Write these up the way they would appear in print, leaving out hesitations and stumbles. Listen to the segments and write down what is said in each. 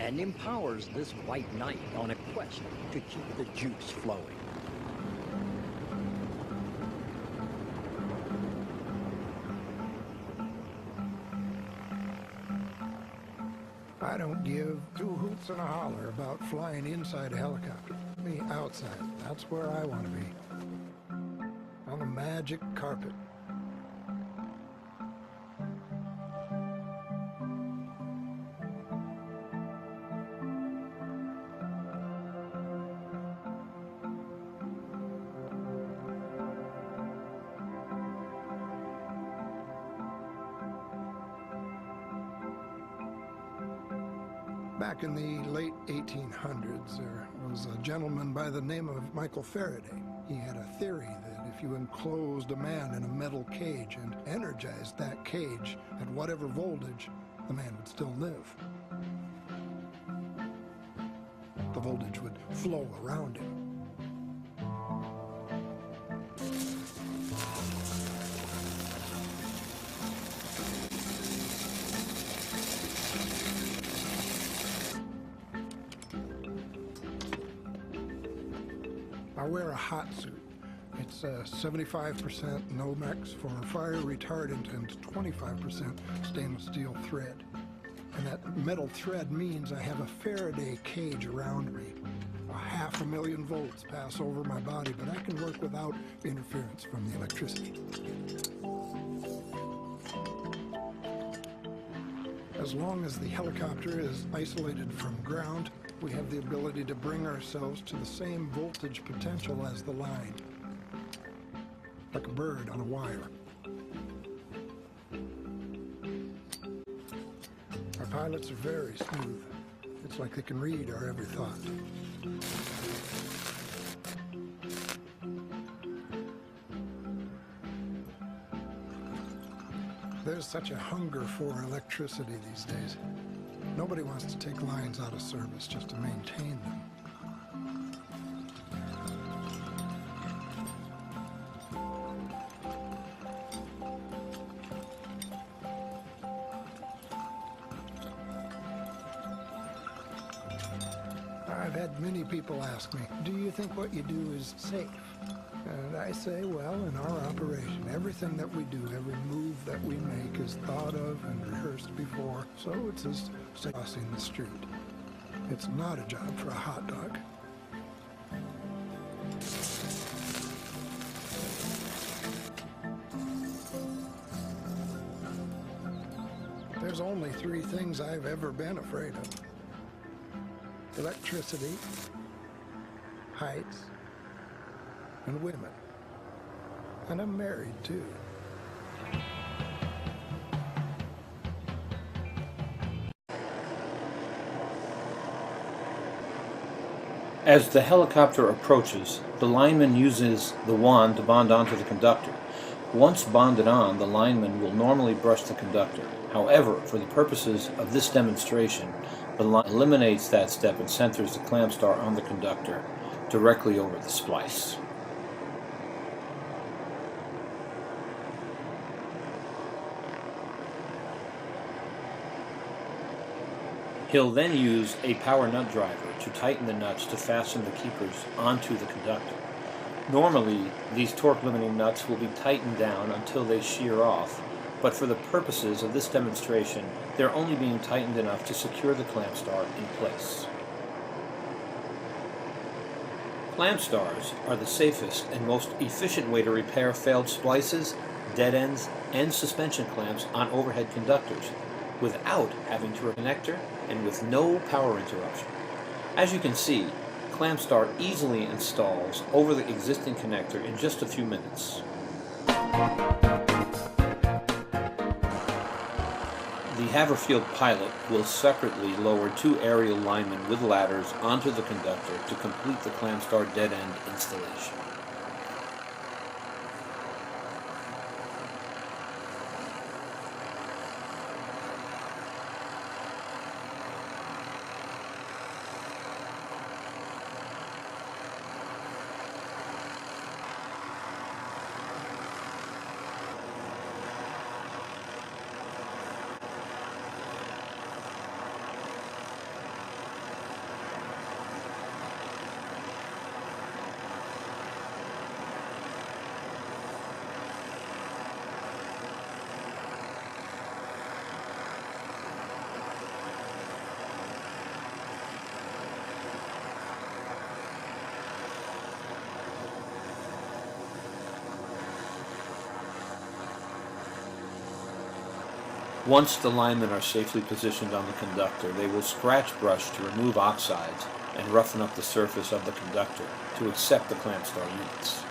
and empowers this white knight on a quest to keep the juice flowing. I don't give two hoots and a holler about flying inside a helicopter. Me, outside. That's where I want to be. On the magic carpet. Back in the late 1800s, there was a gentleman by the name of Michael Faraday. He had a theory that if you enclosed a man in a metal cage and energized that cage at whatever voltage, the man would still live. The voltage would flow around him. I wear a hot suit. It's 75% Nomex for fire retardant and 25% stainless steel thread. And that metal thread means I have a Faraday cage around me. 500,000 volts pass over my body, but I can work without interference from the electricity. As long as the helicopter is isolated from ground, we have the ability to bring ourselves to the same voltage potential as the line, like a bird on a wire. Our pilots are very smooth. It's like they can read our every thought. There's such a hunger for electricity these days. Nobody wants to take lines out of service just to maintain them. I've had many people ask me, do you think what you do is safe? And I say, well, in our operation, everything that we do, every move that we make is thought of and rehearsed before, so it's as safe as crossing the street. It's not a job for a hot dog. There's only three things I've ever been afraid of. Electricity, heights, and women. And I'm married, too. As the helicopter approaches, the lineman uses the wand to bond onto the conductor. Once bonded on, the lineman will normally brush the conductor. However, for the purposes of this demonstration, the line eliminates that step and centers the clamp star on the conductor directly over the splice. He'll then use a power nut driver to tighten the nuts to fasten the keepers onto the conductor. Normally, these torque-limiting nuts will be tightened down until they shear off, but for the purposes of this demonstration, they're only being tightened enough to secure the clamp star in place. Clamp stars are the safest and most efficient way to repair failed splices, dead ends, and suspension clamps on overhead conductors, without having to reconnector and with no power interruption. As you can see, clamp star easily installs over the existing connector in just a few minutes. The Haverfield pilot will separately lower two aerial linemen with ladders onto the conductor to complete the clamp star dead end installation. Once the linemen are safely positioned on the conductor, they will scratch brush to remove oxides and roughen up the surface of the conductor to accept the clamp star units.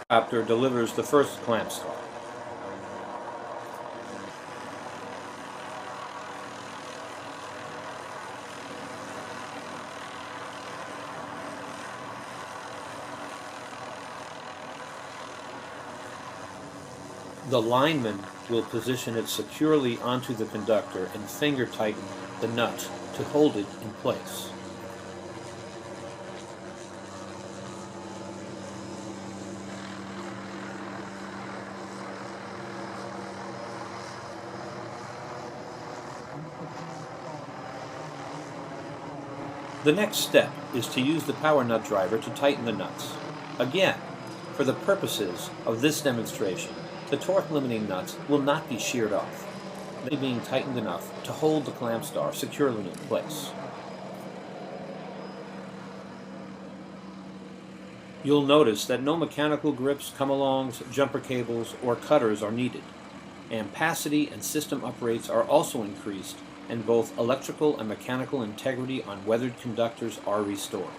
The helicopter delivers the first clamp star. The lineman will position it securely onto the conductor and finger tighten the nut to hold it in place. The next step is to use the power nut driver to tighten the nuts. Again, for the purposes of this demonstration, the torque limiting nuts will not be sheared off, they being tightened enough to hold the clamp star securely in place. You'll notice that no mechanical grips, come-alongs, jumper cables, or cutters are needed. Ampacity and system uprates are also increased, and both electrical and mechanical integrity on weathered conductors are restored.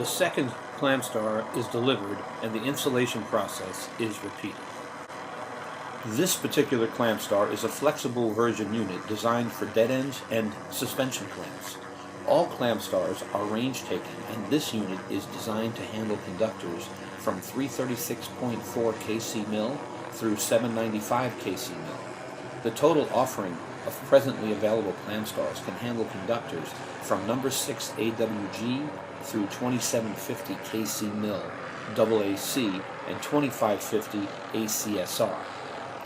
The second clamp star is delivered and the installation process is repeated. This particular clamp star is a flexible version unit designed for dead ends and suspension clamps. All clamp stars are range taking, and this unit is designed to handle conductors from 336.4 kc mil through 795 kc mil. The total offering of presently available clamp stars can handle conductors from number 6 AWG through 2750 kc mil AAC and 2550 ACSR.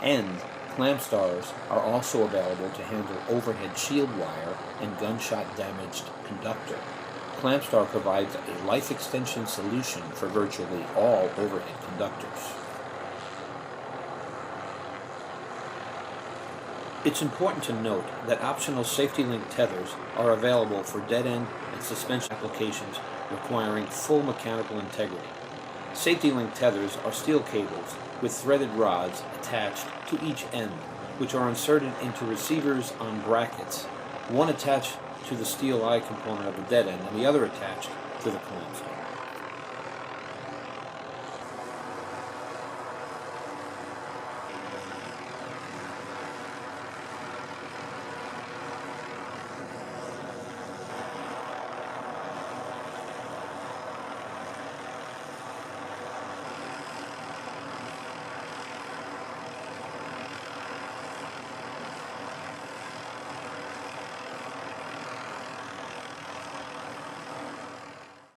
And clamp stars are also available to handle overhead shield wire and gunshot damaged conductor. Clamp star provides a life extension solution for virtually all overhead conductors. It's important to note that optional safety link tethers are available for dead end and suspension applications requiring full mechanical integrity. Safety link tethers are steel cables with threaded rods attached to each end, which are inserted into receivers on brackets, one attached to the steel eye component of the dead end and the other attached to the clamp star.